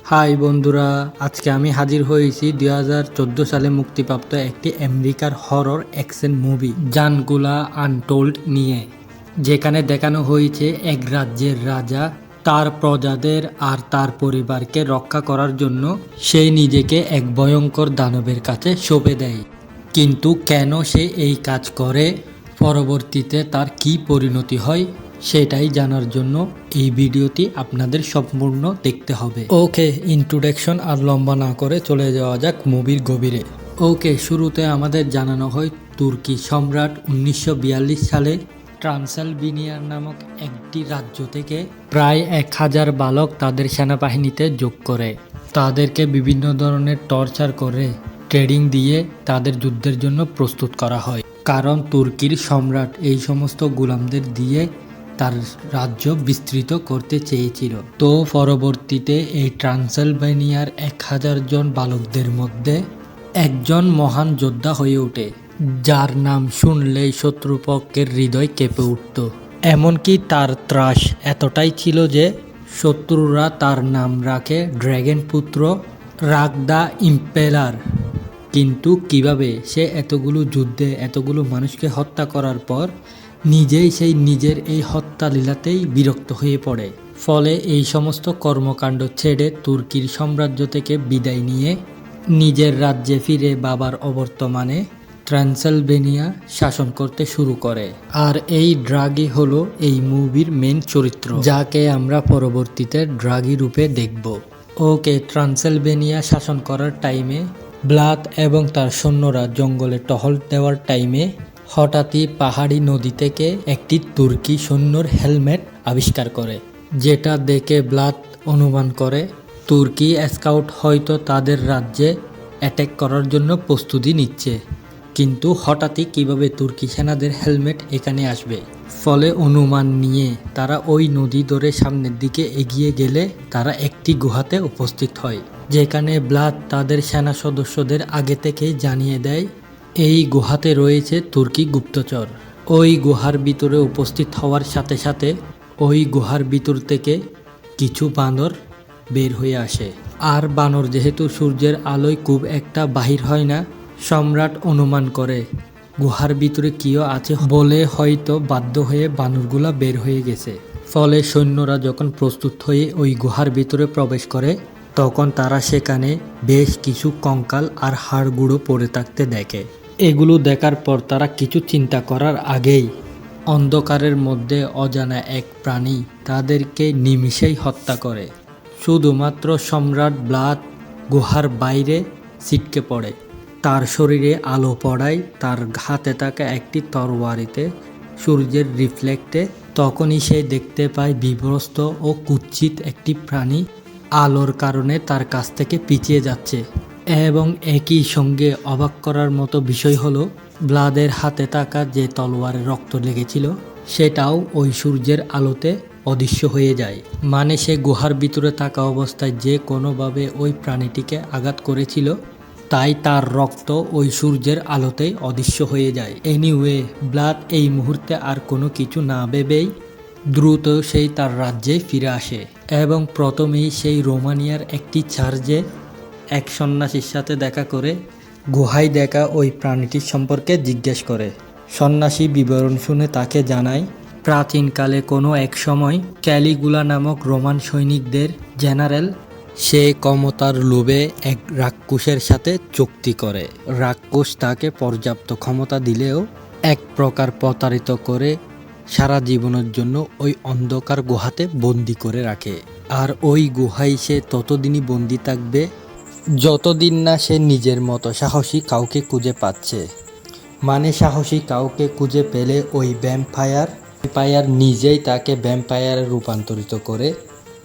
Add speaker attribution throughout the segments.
Speaker 1: High বন্ধুরা, আজকে আমি হাজির হয়েছি 2014 সালে মুক্তিপ্রাপ্ত একটি আমেরিকার হরর অ্যাকশন মুভি জানগুলা আনটোল্ড নিয়ে, যেখানে দেখানো হয়েছে এক রাজ্যের রাজা তার প্রজাদের আর তার পরিবারকে রক্ষা করার জন্য সে নিজেকে এক ভয়ঙ্কর দানবের কাছে সঁপে দেয়। কিন্তু কেন সে এই কাজ করে, পরবর্তীতে তার কি পরিণতি হয়, সেটাই জানার জন্য এই ভিডিওটি আপনাদের সম্পূর্ণ দেখতে হবে। ওকে, ইন্ট্রোডাকশন আর লম্বা না করে চলে যাওয়া যাক মুভির গভীরে। ওকে, শুরুতে আমাদের জানানো হয় তুর্কি সম্রাট 1942 সালে ট্রান্সিলভেনিয়া নামক একটি রাজ্য থেকে প্রায় 1000 বালক তাদের সেনাবাহিনীতে যোগ করে। তাদেরকে বিভিন্ন ধরনের টর্চার করে ট্রেনিং দিয়ে তাদের যুদ্ধের জন্য প্রস্তুত করা হয়, কারণ তুর্কির সম্রাট এই সমস্ত গোলামদের দিয়ে তার রাজ্য বিস্তৃত করতে চেয়েছিল। তো পরবর্তীতে এই ট্রান্সিলভেনিয়ার 1000 জন বালকদের মধ্যে একজন মহান যোদ্ধা হয়ে ওঠে, যার নাম শুনলেই শত্রুপক্ষের হৃদয় কেঁপে উঠত। এমনকি তার ত্রাস এতটাই ছিল যে শত্রুরা তার নাম রাখে ড্র্যাগন পুত্র, রাগ দ্য ইম্পেলার। কিন্তু কিভাবে সে এতগুলো যুদ্ধে এতগুলো মানুষকে হত্যা করার পর নিজেই নিজের এই হত্যা লীলাতেই বিরক্ত হয়ে পড়ে। ফলে এই সমস্ত কর্মকাণ্ড ছেড়ে তুর্কির সাম্রাজ্য থেকে বিদায় নিয়ে নিজের রাজ্যে ফিরে বাবার অবর্তমানে ট্রান্সিলভেনিয়া শাসন করতে শুরু করে। আর এই ড্রাগি হলো এই মুভির মেন চরিত্র, যাকে আমরা পরবর্তীতে ড্রাগি রূপে দেখব। ওকে, ট্রান্সিলভেনিয়া শাসন করার টাইমে ব্লাদ এবং তার সৈন্যরা জঙ্গলে টহল দেওয়ার টাইমে হঠাৎই পাহাড়ি নদী থেকে একটি তুর্কি সৈন্যর হেলমেট আবিষ্কার করে, যেটা দেখে ব্লাদ অনুমান করে তুর্কি স্কাউট হয়তো তাদের রাজ্যে অ্যাটাক করার জন্য প্রস্তুতি নিচ্ছে। কিন্তু হঠাৎই কিভাবে তুর্কি সেনাদের হেলমেট এখানে আসবে, ফলে অনুমান নিয়ে তারা ওই নদী ধরে সামনের দিকে এগিয়ে গেলে তারা একটি গুহাতে উপস্থিত হয়, যেখানে ব্লাদ তাদের সেনা সদস্যদের আগে থেকেই জানিয়ে দেয় এই গুহাতে রয়েছে তুর্কি গুপ্তচর। ওই গুহার ভিতরে উপস্থিত হওয়ার সাথে সাথে ওই গুহার ভিতর থেকে কিছু বানর বের হয়ে আসে। আর বানর যেহেতু সূর্যের আলোয় খুব একটা বাহির হয় না, সম্রাট অনুমান করে গুহার ভিতরে কিও আছে বলে হয়তো বাধ্য হয়ে বানরগুলা বের হয়ে গেছে। ফলে সৈন্যরা যখন প্রস্তুত হয়ে ওই গুহার ভিতরে প্রবেশ করে, তখন তারা সেখানে বেশ কিছু কঙ্কাল আর হাড়গুঁড়ো পড়ে থাকতে দেখে। এগুলো দেখার পর তারা কিছু চিন্তা করার আগেই অন্ধকারের মধ্যে অজানা এক প্রাণী তাদেরকে নিমিষেই হত্যা করে। শুধুমাত্র সম্রাট ব্লাদ গুহার বাইরে ছিটকে পড়ে। তার শরীরে আলো পড়ায় তার হাতে থাকা একটি তরবারিতে সূর্যের রিফ্লেক্টে তখনই সে দেখতে পায় বিভ্রস্ত ও কুৎসিত একটি প্রাণী আলোর কারণে তার কাছ থেকে পিছিয়ে যাচ্ছে। এবং একই সঙ্গে অবাক করার মতো বিষয় হলো, ব্লাদের হাতে থাকা যে তলোয়ারে রক্ত লেগেছিল সেটাও ওই সূর্যের আলোতে অদৃশ্য হয়ে যায়। মানে সে গুহার ভিতরে থাকা অবস্থায় যে কোনোভাবে ওই প্রাণীটিকে আঘাত করেছিল, তাই তার রক্ত ওই সূর্যের আলোতেই অদৃশ্য হয়ে যায়। এনিওয়ে, ব্লাদ এই মুহূর্তে আর কোনো কিছু না ভেবেই দ্রুত সেই তার রাজ্যে ফিরে আসে এবং প্রথমেই সেই রোমানিয়ার একটি চার্চে এক সন্ন্যাসীর সাথে দেখা করে গুহায় দেখা ওই প্রাণীটির সম্পর্কে জিজ্ঞেস করে। সন্ন্যাসী বিবরণ শুনে তাকে জানায় প্রাচীনকালে কোনো এক সময় ক্যালিগুলা নামক রোমান সৈনিকদের জেনারেল সে ক্ষমতার লোভে এক রাক্ষসের সাথে চুক্তি করে। রাক্ষস তাকে পর্যাপ্ত ক্ষমতা দিলেও এক প্রকার প্রতারিত করে সারা জীবনের জন্য ওই অন্ধকার গুহাতে বন্দি করে রাখে। আর ওই গুহায় সে ততদিনই বন্দি থাকবে যতদিন না সে নিজের মতো সাহসী কাউকে খুঁজে পাচ্ছে। মানে সাহসী কাউকে খুঁজে পেলে ওই ভ্যাম্পায়ার নিজেই তাকে ভ্যাম্পায়ারে রূপান্তরিত করে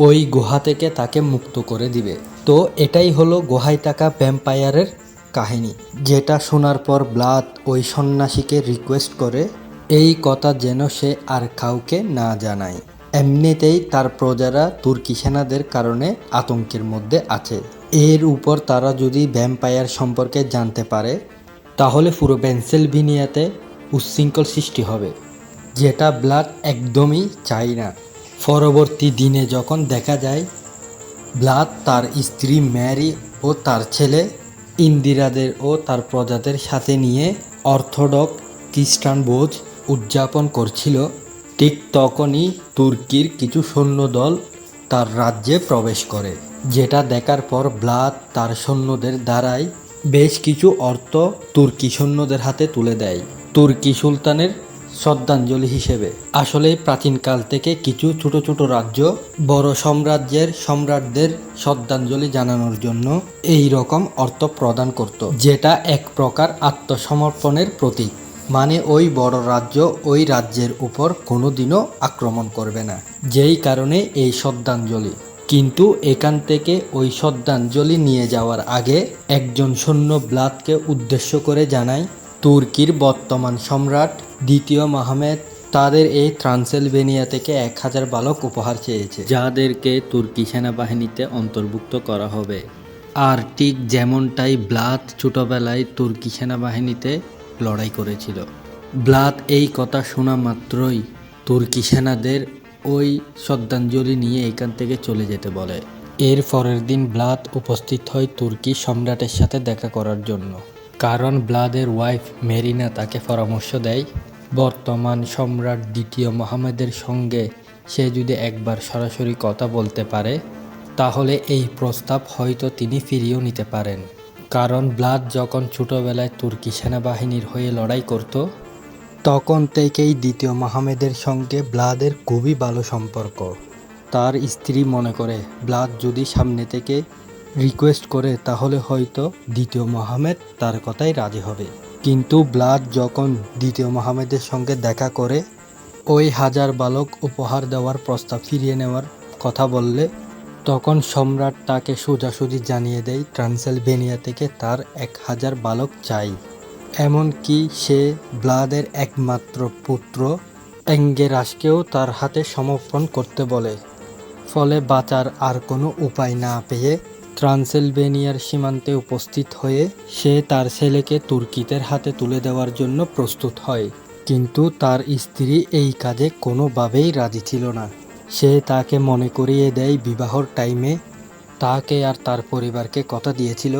Speaker 1: ওই গুহা থেকে তাকে মুক্ত করে দিবে। তো এটাই হলো গুহায় থাকা ভ্যাম্পায়ারের কাহিনী, যেটা শোনার পর ব্লাদ ওই সন্ন্যাসীকে রিকোয়েস্ট করে এই কথা যেন সে আর কাউকে না জানায়। এমনিতেই তার প্রজারা তুর্কি সেনাদের কারণে আতঙ্কের মধ্যে আছে। এর উপর তারা যদি ভ্যাম্পায়ার সম্পর্কে জানতে পারে, তাহলে পুরো পেনসিলভেনিয়াতে উচ্ছৃঙ্খল সৃষ্টি হবে, যেটা ব্লাদ একদমই চায় না। পরবর্তী দিনে যখন দেখা যায় ব্লাদ তার স্ত্রী ম্যারি ও তার ছেলে ইন্দিরাদের ও তার প্রজাদের সাথে নিয়ে অর্থোডক্স খ্রিস্টান ভোজ উদযাপন করছিল। ঠিক তখনই তুর্কির কিছু সৈন্যদল তার রাজ্যে প্রবেশ করে, যেটা দেখার পর ব্লাদ তার সৈন্যদের দ্বারাই বেশ কিছু অর্থ তুর্কি সৈন্যদের হাতে তুলে দেয় তুর্কি সুলতানের শ্রদ্ধাঞ্জলি হিসেবে। আসলে প্রাচীনকাল থেকে কিছু ছোট ছোট রাজ্য বড় সাম্রাজ্যের সম্রাটদের শ্রদ্ধাঞ্জলি জানানোর জন্য এই রকম অর্থ প্রদান করত, যেটা এক প্রকার আত্মসমর্পণের প্রতীক। মানে ওই বড় রাজ্য ওই রাজ্যের উপর কোনোদিনও আক্রমণ করবে না, যেই কারণে এই শ্রদ্ধাঞ্জলি। কিন্তু এখান থেকে ওই শ্রদ্ধাঞ্জলি নিয়ে যাওয়ার আগে একজন সৈন্য ব্লাদকে উদ্দেশ্য করে জানায়, তুর্কির বর্তমান সম্রাট দ্বিতীয় মাহমেদ তাদের এই ট্রান্সিলভেনিয়া থেকে 1000 বালক উপহার চেয়েছে, যাদেরকে তুর্কি সেনাবাহিনীতে অন্তর্ভুক্ত করা হবে। আর ঠিক যেমনটাই ব্লাদ ছোটবেলায় তুর্কি সেনাবাহিনীতে লড়াই করেছিল। ব্লাদ এই কথা শোনা মাত্রই তুর্কি সেনাদের ওই শ্রদ্ধাঞ্জলি নিয়ে এখান থেকে চলে যেতে বলে। এর পরের দিন ব্লাদ উপস্থিত হয় তুর্কি সম্রাটের সাথে দেখা করার জন্য, কারণ ব্লাদের ওয়াইফ মেরিনা তাকে পরামর্শ দেয় বর্তমান সম্রাট দ্বিতীয় মোহাম্মদের সঙ্গে সে যদি একবার সরাসরি কথা বলতে পারে তাহলে এই প্রস্তাব হয়তো তিনি ফিরিয়েও নিতে পারেন। কারণ ব্লাদ যখন ছোটবেলায় তুর্কি সেনাবাহিনীর হয়ে লড়াই করত, তখন থেকেই দ্বিতীয় মোহাম্মদের সঙ্গে ব্লাদের খুবই ভালো সম্পর্ক। তার স্ত্রী মনে করে ব্লাদ যদি সামনে থেকে রিকোয়েস্ট করে তাহলে হয়তো দ্বিতীয় মোহাম্মদ তার কথাই রাজি হবে। কিন্তু ব্লাদ যখন দ্বিতীয় মোহাম্মদের সঙ্গে দেখা করে ওই 1000 বালক উপহার দেওয়ার প্রস্তাব ফিরিয়ে নেওয়ার কথা বললে, তখন সম্রাট তাকে সোজাসুজি জানিয়ে দেয় ট্রান্সিলভেনিয়া থেকে তার 1000 বালক চাই। এমনকি সে ব্লাদের একমাত্র পুত্র এঙ্গেরাসকেও তার হাতে সমর্পণ করতে বলে। ফলে বাঁচার আর কোনো উপায় না পেয়ে ট্রান্সিলভেনিয়ার সীমান্তে উপস্থিত হয়ে সে তার ছেলেকে তুর্কিদের হাতে তুলে দেওয়ার জন্য প্রস্তুত হয়। কিন্তু তার স্ত্রী এই কাজে কোনোভাবেই রাজি ছিল না। সে তাকে মনে করিয়ে দেয় বিবাহর টাইমে তাকে আর তার পরিবারকে কথা দিয়েছিল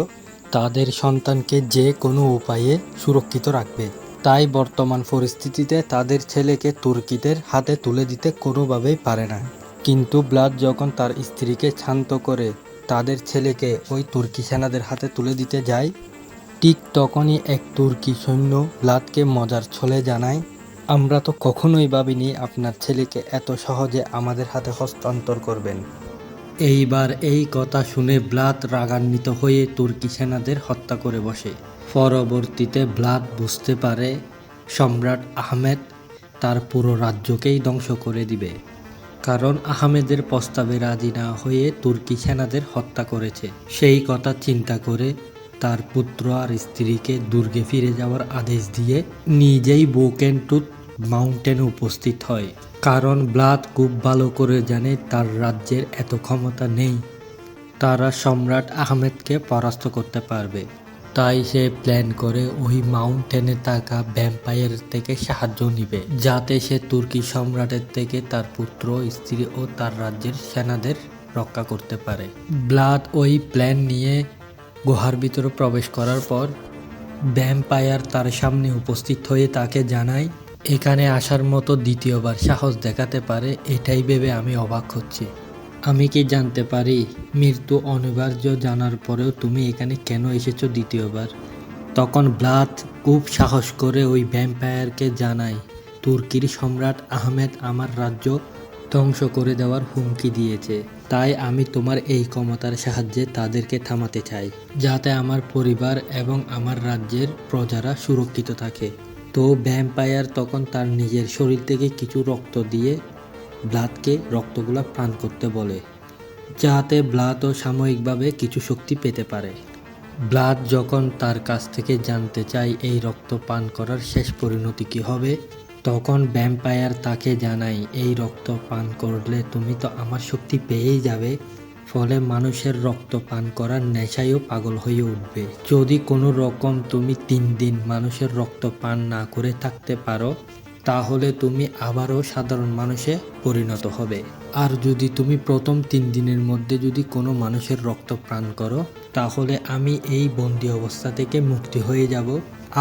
Speaker 1: তাদের সন্তানকে যে কোনো উপায়ে সুরক্ষিত রাখবে। তাই বর্তমান পরিস্থিতিতে তাদের ছেলেকে তুর্কিদের হাতে তুলে দিতে কোনোভাবেই পারে না। কিন্তু ব্লাদ যখন তার স্ত্রীকে শান্ত করে তাদের ছেলেকে ওই তুর্কি সেনাদের হাতে তুলে দিতে যায়, ঠিক তখনই এক তুর্কি সৈন্য ব্লাদকে মজার ছলে জানায়, আমরা তো কখনোই ভাবিনি আপনার ছেলেকে এত সহজে আমাদের হাতে হস্তান্তর করবেন। এইবার এই কথা শুনে ব্লাদ রাগান্বিত হয়ে তুর্কি সেনাদের হত্যা করে বসে। পরবর্তীতে ব্লাদ বুঝতে পারে সম্রাট আহমেদ তার পুরো রাজ্যকেই ধ্বংস করে দিবে, কারণ আহমেদের প্রস্তাবে রাজি না হয়ে তুর্কি সেনাদের হত্যা করেছে। সেই কথা চিন্তা করে তার পুত্র আর স্ত্রীকে দুর্গে ফিরে যাওয়ার আদেশ দিয়ে নিজেই বোকেনটুথ মাউন্টেনে উপস্থিত হয়। কারণ ব্লাদ খুব ভালো করে জানে তার রাজ্যের এত ক্ষমতা নেই তারা সম্রাট আহমেদকে পরাস্ত করতে পারবে। তাই সে প্ল্যান করে ওই মাউন্টেনে থাকা ভ্যাম্পায়ার থেকে সাহায্য নিবে, যাতে সে তুর্কি সম্রাটের থেকে তার পুত্র, স্ত্রী ও তার রাজ্যের সেনাদের রক্ষা করতে পারে। ব্লাদ ওই প্ল্যান নিয়ে গুহার ভিতরে প্রবেশ করার পর ভ্যাম্পায়ার তার সামনে উপস্থিত হয়ে তাকে জানায়, এখানে আসার মতো দ্বিতীয়বার সাহস দেখাতে পারে এটাই ভেবে আমি অবাক হচ্ছি। আমি কি জানতে পারি মৃত্যু অনিবার্য জানার পরেও তুমি এখানে কেন এসেছো দ্বিতীয়বার? তখন ব্লাদ খুব সাহস করে ওই ভ্যাম্পায়ারকে জানায়, তুর্কির সম্রাট আহমেদ আমার রাজ্য ধ্বংস করে দেওয়ার হুমকি দিয়েছে, তাই আমি তোমার এই ক্ষমতার সাহায্যে তাদেরকে থামাতে চাই, যাতে আমার পরিবার এবং আমার রাজ্যের প্রজারা সুরক্ষিত থাকে। তো ভ্যাম্পায়ার তখন তার নিজের শরীর থেকে কিছু রক্ত দিয়ে ব্লাদকে রক্তগুলা পান করতে বলে, যাতে ব্লাদও সাময়িকভাবে কিছু শক্তি পেতে পারে। ব্লাদ যখন তার কাছ থেকে জানতে চায় এই রক্ত পান করার শেষ পরিণতি কী হবে, তখন ভ্যাম্পায়ার তাকে জানায়, এই রক্ত পান করলে তুমি তো আমার শক্তি পেয়েই যাবে, ফলে মানুষের রক্ত পান করার নেশায়ও পাগল হয়ে উঠবে। যদি কোনো রকম তুমি 3 দিন মানুষের রক্ত পান না করে থাকতে পারো তাহলে তুমি আবারও সাধারণ মানুষে পরিণত হবে। আর যদি তুমি প্রথম 3 দিনের মধ্যে যদি কোনো মানুষের রক্ত পান করো, তাহলে আমি এই বন্দি অবস্থা থেকে মুক্তি হয়ে যাব,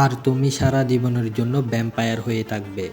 Speaker 1: আর তুমি সারা জীবনের জন্য ভ্যাম্পায়ার হয়ে থাকবে।